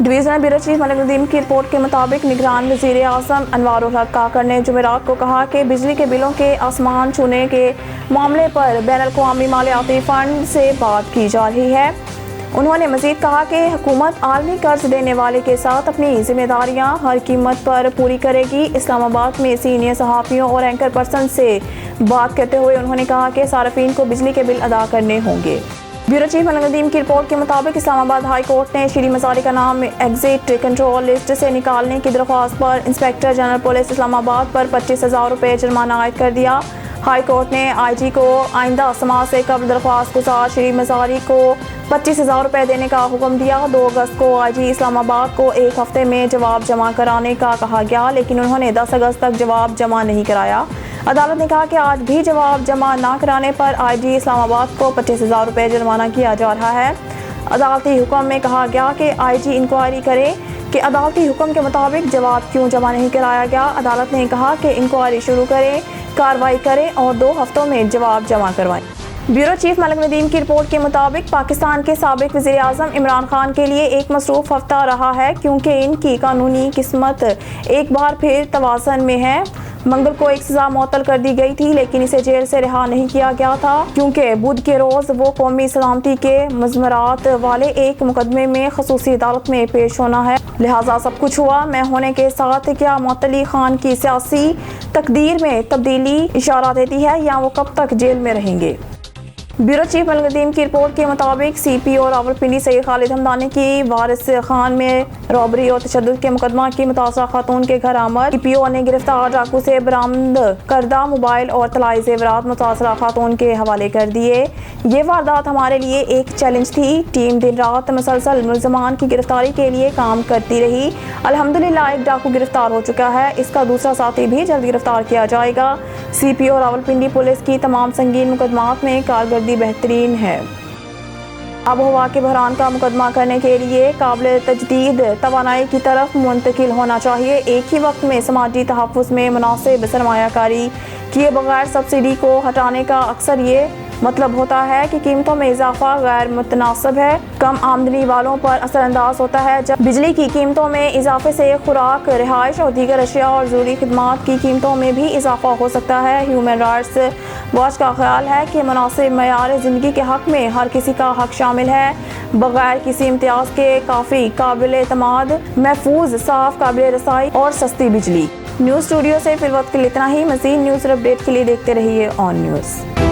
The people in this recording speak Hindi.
Divisional bureau chief Malik Nadeem की रिपोर्ट के मुताबिक निगरान वज़ीर आज़म अनवारुल हक काकड़ ने जुमेरात को कहा कि बिजली के बिलों के आसमान छूने के मामले पर बैनुल-अक़वामी मालियाती फ़ंड से बात की जा रही है। उन्होंने मज़ीद कहा कि हुकूमत आलमी कर्ज देने वाले के साथ अपनी जिम्मेदारियां हर कीमत पर पूरी करेगी। इस्लामाबाद में सीनियर सहाफ़ियों और एंकर पर्सन से बात करते हुए उन्होंने कहा कि सार्फिन को बिजली के बिल अदा करने होंगे। ब्यूरो चीफ मलिक नदीम की रिपोर्ट के मुताबिक इस्लामाबाद हाई कोर्ट ने श्री मज़ारी का नाम एग्जिट कंट्रोल लिस्ट से निकालने की दरख्वास्त पर इंस्पेक्टर जनरल पुलिस इस्लामाबाद पर 25,000 रुपये जुर्माना आयद कर दिया। हाई कोर्ट ने IG को आइंदा समाज से कब्ल दरख्वास्त गुजार श्री मज़ारी को 25,000 रुपये देने का हुक्म दिया। 2 अगस्त को IG इस्लामाबाद को 1 हफ्ते में जवाब जमा कराने का कहा गया, लेकिन उन्होंने 10 अगस्त तक जवाब जमा नहीं कराया। अदालत ने कहा कि आज भी जवाब जमा न कराने पर IG इस्लामाबाद को 25,000 रुपये जुर्माना किया जा रहा है। अदालती हुक्म में कहा गया कि IG इंक्वायरी करे कि अदालती हुक्म के मुताबिक जवाब क्यों जमा नहीं कराया गया। अदालत ने कहा कि इंक्वायरी शुरू करें, कार्रवाई करें और 2 हफ्तों में जवाब जमा करवाएं। ब्यूरो चीफ मलिक नदीम की रिपोर्ट के मुताबिक पाकिस्तान के साबिक वज़ीर आज़म इमरान खान के लिए एक मसरूफ़ हफ्ता रहा है, क्योंकि इनकी कानूनी किस्मत एक बार फिर तवाज़न में है। मंगल को एक सज़ा मुअत्तल कर दी गई थी, लेकिन इसे जेल से रिहा नहीं किया गया था, क्योंकि बुध के रोज़ वो कौमी सलामती के मज़मरात वाले एक मुकदमे में ख़ुसूसी अदालत में पेश होना है। लिहाजा सब कुछ हुआ मैं होने के साथ क्या मुअत्तली खान की सियासी तकदीर में तब्दीली इशारा देती है, या वो कब तक जेल में रहेंगे। ब्यूरो चीफ मलिक नदीम की रिपोर्ट के मुताबिक CPO रावलपिंडी सैयद खालिद हमदानी की वारिस खान में रॉबरी और तशद्दुद के मुकदमा की मुतासरा खातून के घर आमद। CPO ने गिरफ्तार डाकू से बरामद करदा मोबाइल और तलाई ज़ेवरात मुतासरा खातून के हवाले कर दिए। ये वारदात हमारे लिए एक चैलेंज थी। टीम दिन रात मुसलसल मुल्ज़मान की गिरफ्तारी के लिए काम करती रही। अल्हम्दुलिल्लाह एक डाकू गिरफ्तार हो चुका है, इसका दूसरा साथी भी जल्द गिरफ्तार किया जाएगा। CPO रावलपिंडी पुलिस की तमाम संगीन मुकदमात में कारकर्दगी बेहतरीन है। आबोहवा के बहरान का मुकदमा करने के लिए काबिल तजदीद तवानाई की तरफ मुंतकिल होना चाहिए। एक ही वक्त में समाजी तहफ़्फ़ुज़ में मुनासिब सरमायाकारी किए बगैर सब्सिडी को हटाने का अक्सर ये मतलब होता है कि कीमतों में इजाफा गैर मुतनासिब है, कम आमदनी वालों पर असरअंदाज होता है। जब बिजली की कीमतों में इजाफे से खुराक, रिहाइश और दीगर अशिया और ज़रूरी खिदमात की कीमतों में भी इजाफा हो सकता है। ह्यूमन राइट्स वॉच का ख्याल है कि मुनासिब मयार ज़िंदगी के हक़ में हर किसी का हक़ शामिल है, बगैर किसी इम्तियाज़ के काफ़ी काबिल एतमाद, महफूज, साफ, काबिल रसाई और सस्ती बिजली। न्यूज़ स्टूडियो से फिर वक्त के लिए इतना ही। मज़ीद न्यूज़ अपडेट के लिए देखते रहिए ऑन न्यूज़।